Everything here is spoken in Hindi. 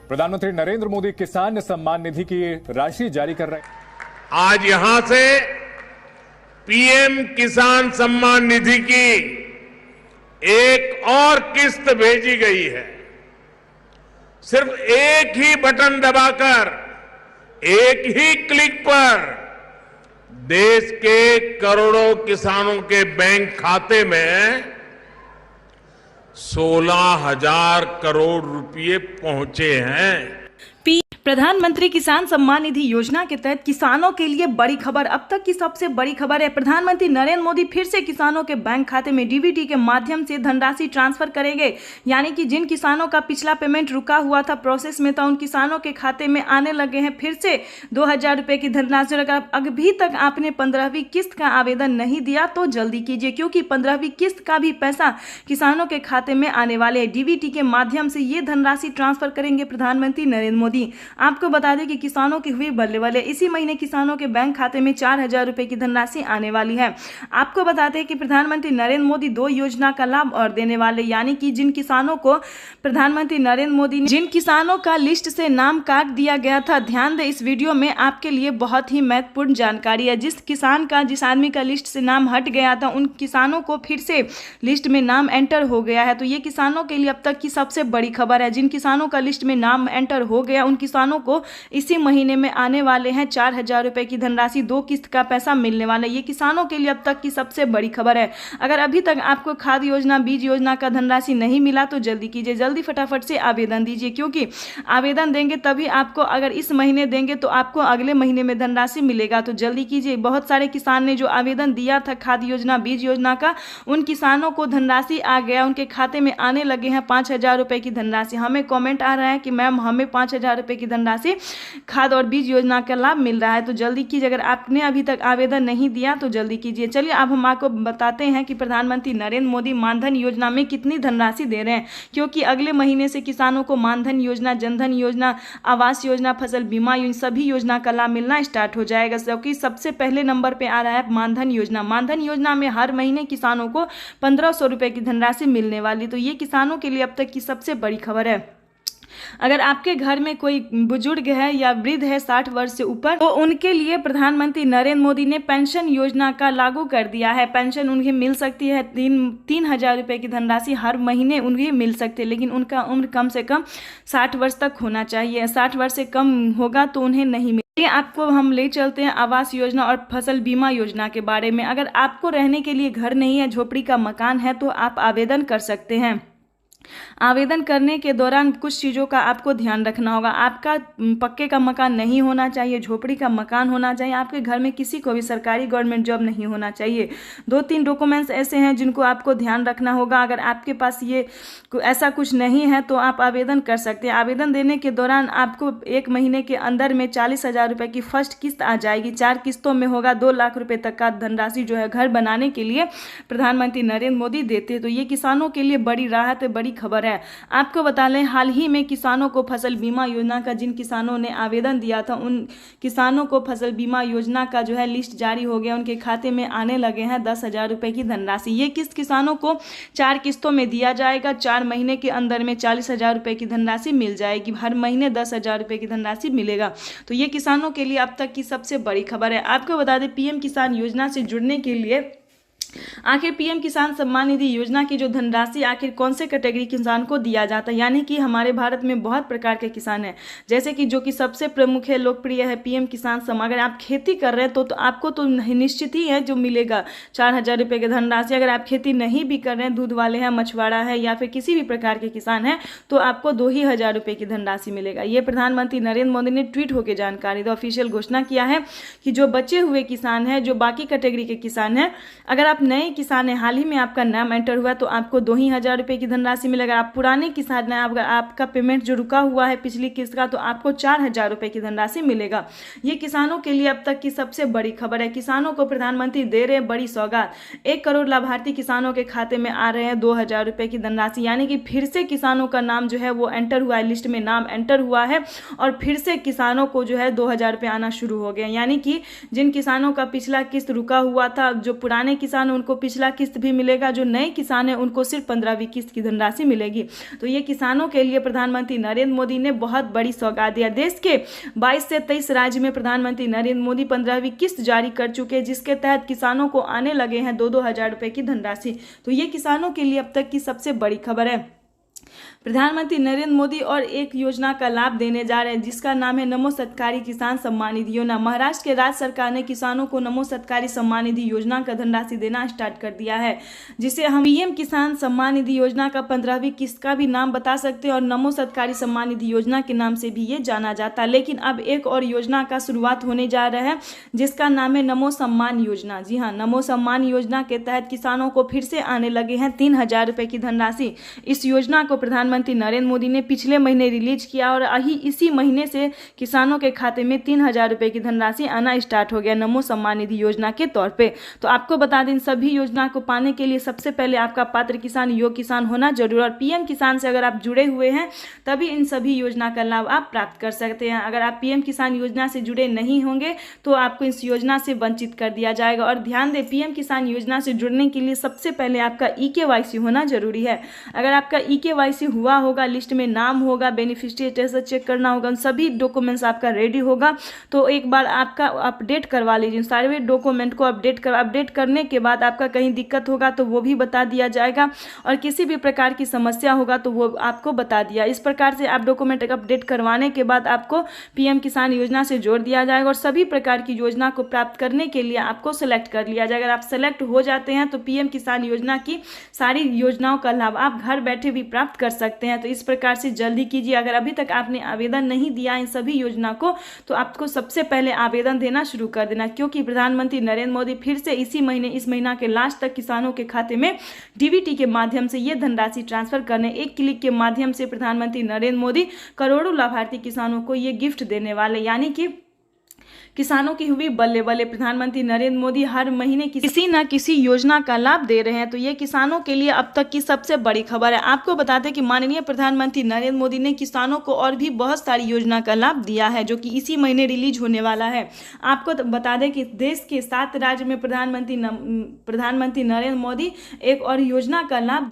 प्रधानमंत्री नरेंद्र मोदी किसान सम्मान निधि की राशि जारी कर रहे हैं। आज यहां से पीएम किसान सम्मान निधि की एक और किस्त भेजी गई है। सिर्फ एक ही बटन दबाकर, एक ही क्लिक पर देश के करोड़ों किसानों के बैंक खाते में 16,000 करोड़ रुपए पहुंचे हैं। प्रधानमंत्री किसान सम्मान निधि योजना के तहत किसानों के लिए बड़ी खबर। अब तक की सबसे बड़ी खबर है, प्रधानमंत्री नरेंद्र मोदी फिर से किसानों के बैंक खाते में डीबीटी के माध्यम से धनराशि ट्रांसफर करेंगे। यानी कि जिन किसानों का पिछला पेमेंट रुका हुआ था, प्रोसेस में था, उन किसानों के खाते में आने लगे हैं फिर से 2,000 रुपए की धनराशि। अगर अभी तक आपने 15वीं किस्त का आवेदन नहीं दिया तो जल्दी कीजिए, क्योंकि 15वीं किस्त का भी पैसा किसानों के खाते में आने वाले हैं। डीबीटी के माध्यम से ये धनराशि ट्रांसफर करेंगे प्रधानमंत्री नरेंद्र मोदी। आपको बता दें कि किसानों की हुई बल्ले इसी महीने किसानों के बैंक खाते में 4,000 रुपए की धनराशि आने वाली है। आपको बताते हैं कि प्रधानमंत्री नरेंद्र मोदी 2 योजना का लाभ और देने वाले, यानी कि जिन किसानों को प्रधानमंत्री नरेंद्र मोदी ने जिन किसानों का लिस्ट से नाम काट दिया गया था, ध्यान दें इस वीडियो में आपके लिए बहुत ही महत्वपूर्ण जानकारी है। जिस आदमी का लिस्ट से नाम हट गया था, उन किसानों को फिर से लिस्ट में नाम एंटर हो गया है। तो ये किसानों के लिए अब तक की सबसे बड़ी खबर है। जिन किसानों का लिस्ट में नाम एंटर हो गया, उन किसानों को इसी महीने में आने वाले हैं 4,000 रुपए की धनराशि, 2 किस्त का पैसा मिलने वाला है। ये किसानों के लिए अब तक की सबसे बड़ी खबर है। अगर अभी तक आपको खाद योजना, बीज योजना का धनराशि नहीं मिला तो जल्दी कीजिए, जल्दी फटाफट से आवेदन दीजिए, क्योंकि आवेदन देंगे तभी आपको, अगर इस महीने देंगे तो आपको अगले महीने में धनराशि मिलेगा। तो जल्दी कीजिए। बहुत सारे किसान ने जो आवेदन दिया था खाद योजना, बीज योजना का, उन किसानों को धनराशि आ गया, उनके खाते में आने लगे हैं 5,000 रुपए की धनराशि। हमें कॉमेंट आ रहा है कि मैम हमें 5,000 रुपए की धनराशि खाद और बीज योजना का लाभ मिल रहा है। तो जल्दी कीजिए। अगर आपने अभी तक आवेदन नहीं दिया तो जल्दी कीजिए। चलिए अब हम आपको बताते हैं कि प्रधानमंत्री नरेंद्र मोदी मानधन योजना में कितनी धनराशि दे रहे हैं, क्योंकि अगले महीने से किसानों को मानधन योजना, जनधन योजना, आवास योजना, फसल बीमा योजना, सभी योजना का लाभ मिलना स्टार्ट हो जाएगा। क्योंकि सबसे पहले नंबर पे आ रहा है मानधन योजना। मानधन योजना में हर महीने किसानों को 1,500 रुपए की धनराशि मिलने वाली। तो ये किसानों के लिए अब तक की सबसे बड़ी खबर है। अगर आपके घर में कोई बुजुर्ग है या वृद्ध है 60 वर्ष से ऊपर, तो उनके लिए प्रधानमंत्री नरेंद्र मोदी ने पेंशन योजना का लागू कर दिया है। पेंशन उन्हें मिल सकती है, 3,000 रुपए की धनराशि हर महीने उन्हें मिल सकती है, लेकिन उनका उम्र कम से कम 60 वर्ष तक होना चाहिए। 60 वर्ष से कम होगा तो उन्हें नहीं मिलेगी। आपको हम ले चलते हैं आवास योजना और फसल बीमा योजना के बारे में। अगर आपको रहने के लिए घर नहीं है, झोपड़ी का मकान है, तो आप आवेदन कर सकते हैं। आवेदन करने के दौरान कुछ चीज़ों का आपको ध्यान रखना होगा। आपका पक्के का मकान नहीं होना चाहिए, झोपड़ी का मकान होना चाहिए, आपके घर में किसी को भी सरकारी गवर्नमेंट जॉब नहीं होना चाहिए। 2-3 डॉक्यूमेंट्स ऐसे हैं जिनको आपको ध्यान रखना होगा। अगर आपके पास ये ऐसा कुछ नहीं है तो आप आवेदन कर सकते हैं। आवेदन देने के दौरान आपको 1 महीने के अंदर में 40,000 रुपये की फर्स्ट किस्त आ जाएगी। 4 किस्तों में होगा। 2 लाख रुपये तक का धनराशि जो है घर बनाने के लिए प्रधानमंत्री नरेंद्र मोदी देते हैं। तो ये किसानों के लिए बड़ी राहत है, बड़ी खबर है। आपको बता लें, हाल ही में किसानों को फसल बीमा योजना का, जिन किसानों ने आवेदन दिया था, उन किसानों को फसल बीमा योजना का जो है लिस्ट जारी हो गया। उनके खाते में आने लगे हैं 10,000 रुपए की धनराशि। ये किस्त किसानों को 4 किस्तों में दिया जाएगा। 4 महीने के अंदर में 40,000 रुपए की धनराशि मिल जाएगी। हर महीने 10,000 रुपए की धनराशि मिलेगा। तो ये किसानों के लिए अब तक की सबसे बड़ी खबर है। आपको बता दें, पीएम किसान योजना से जुड़ने के लिए आखिर पीएम किसान सम्मान निधि योजना की जो धनराशि आखिर कौन से कैटेगरी किसान को दिया जाता है, यानी कि हमारे भारत में बहुत प्रकार के किसान हैं, जैसे कि जो कि सबसे प्रमुख है, लोकप्रिय है पीएम किसान सम्मान। अगर आप खेती कर रहे हैं तो आपको तो निश्चित ही है जो मिलेगा 4,000 रुपये की धनराशि। अगर आप खेती नहीं भी कर रहे हैं, दूध वाले हैं, मछुआरा है या फिर किसी भी प्रकार के किसान हैं, तो आपको 2,000 रुपये की धनराशि मिलेगा। ये प्रधानमंत्री नरेंद्र मोदी ने ट्वीट होकर जानकारी दी, ऑफिशियल घोषणा किया है कि जो बचे हुए किसान हैं, जो बाकी कैटेगरी के किसान हैं, अगर आप नए किसान हैं, हाल ही में आपका नाम एंटर हुआ, तो आपको 2,000 रुपये की धनराशि मिलेगा। आप पुराने किसान हैं, अगर आपका पेमेंट जो रुका हुआ है पिछली किस्त का, तो आपको 4,000 रुपये की धनराशि मिलेगा। ये किसानों के लिए अब तक की सबसे बड़ी खबर है। किसानों को प्रधानमंत्री दे रहे हैं बड़ी सौगात। 1 करोड़ लाभार्थी किसानों के खाते में आ रहे हैं 2,000 रुपये की धनराशि, यानी कि फिर से किसानों का नाम जो है वो एंटर हुआ है, लिस्ट में नाम एंटर हुआ है, और फिर से किसानों को जो है 2,000 रुपये आना शुरू हो गए। यानी कि जिन किसानों का पिछला किस्त रुका हुआ था, जो पुराने किसान किसान हैं उनको पिछला किस्त भी मिलेगा, जो नए किसान हैं उनको सिर्फ 15वीं किस्त की धनराशि मिलेगी। तो ये किसानों के लिए प्रधानमंत्री नरेंद्र मोदी ने बहुत बड़ी सौगात दिया। देश के 22 से 23 राज्य में प्रधानमंत्री नरेंद्र मोदी 15वीं किस्त जारी कर चुके हैं, जिसके तहत किसानों को आने लगे हैं 2-2 हज़ार रुपए की धनराशि। तो ये किसानों के लिए अब तक की सबसे बड़ी खबर है। प्रधानमंत्री नरेंद्र मोदी और एक योजना का लाभ देने जा रहे हैं, जिसका नाम है नमो सत्कारी किसान सम्मान निधि योजना। महाराष्ट्र के राज्य सरकार ने किसानों को नमो सत्कारी सम्मान निधि योजना का धनराशि देना स्टार्ट कर दिया है, जिसे हम पीएम किसान सम्मान निधि योजना का 15वीं किस्त का भी नाम बता सकते हैं और नमो सत्कारी सम्मान निधि योजना के नाम से भी ये जाना जाता है। लेकिन अब एक और योजना का शुरुआत होने जा रहा है, जिसका नाम है नमो सम्मान योजना। जी हाँ, नमो सम्मान योजना के तहत किसानों को फिर से आने लगे हैं 3,000 रुपए की धनराशि। इस योजना को प्रधानमंत्री नरेंद्र मोदी ने पिछले महीने रिलीज किया और इसी महीने से किसानों के खाते में 3,000 रुपए की धनराशि आना स्टार्ट हो गया नमो सम्मान निधि योजना के तौर पे। तो आपको बता दें, सभी योजना को पाने के लिए सबसे पहले आपका पात्र किसान, योग्य किसान होना जरूरी, और पीएम किसान से अगर आप जुड़े हुए हैं तभी इन सभी योजना का लाभ आप प्राप्त कर सकते हैं। अगर आप पीएम किसान योजना से जुड़े नहीं होंगे तो आपको इस योजना से वंचित कर दिया जाएगा। और ध्यान दें, पीएम किसान योजना से जुड़ने के लिए सबसे पहले आपका EKYC होना जरूरी है। अगर आपका EKYC हुआ होगा, लिस्ट में नाम होगा, बेनिफिशियरी स्टेटस चेक करना होगा, सभी डॉक्यूमेंट्स आपका रेडी होगा, तो एक बार आपका अपडेट करवा लीजिए। सारे डॉक्यूमेंट को अपडेट करने के बाद आपका कहीं दिक्कत होगा तो वो भी बता दिया जाएगा, और किसी भी प्रकार की समस्या होगा तो वो आपको बता दिया। इस प्रकार से आप डॉक्यूमेंट अपडेट करवाने के बाद आपको पीएम किसान योजना से जोड़ दिया जाएगा और सभी प्रकार की योजना को प्राप्त करने के लिए आपको सेलेक्ट कर लिया जाएगा। अगर आप सेलेक्ट हो जाते हैं तो पीएम किसान योजना की सारी योजनाओं का लाभ आप घर बैठे भी प्राप्त कर सकते हैं। तो इस प्रकार से जल्दी कीजिए। अगर अभी तक आपने आवेदन नहीं दिया इन सभी योजना को, तो आपको सबसे पहले आवेदन देना शुरू कर देना, क्योंकि प्रधानमंत्री नरेंद्र मोदी फिर से इस महीना के लास्ट तक किसानों के खाते में डीबीटी के माध्यम से ये धनराशि ट्रांसफर करने, एक क्लिक के माध्यम से प्रधानमंत्री नरेंद्र मोदी करोड़ों लाभार्थी किसानों को ये गिफ्ट देने वाले, यानी कि किसानों की हुई बल्ले बल्ले। प्रधानमंत्री नरेंद्र मोदी हर महीने किसी न किसी योजना का लाभ दे रहे हैं। तो ये किसानों के लिए अब तक की सबसे बड़ी खबर है। आपको बता दें कि माननीय प्रधानमंत्री नरेंद्र मोदी ने किसानों को और भी बहुत सारी योजना का लाभ दिया है, जो कि इसी महीने रिलीज होने वाला है। आपको बता दें कि देश के 7 राज्य में प्रधानमंत्री नरेंद्र मोदी एक और योजना का लाभ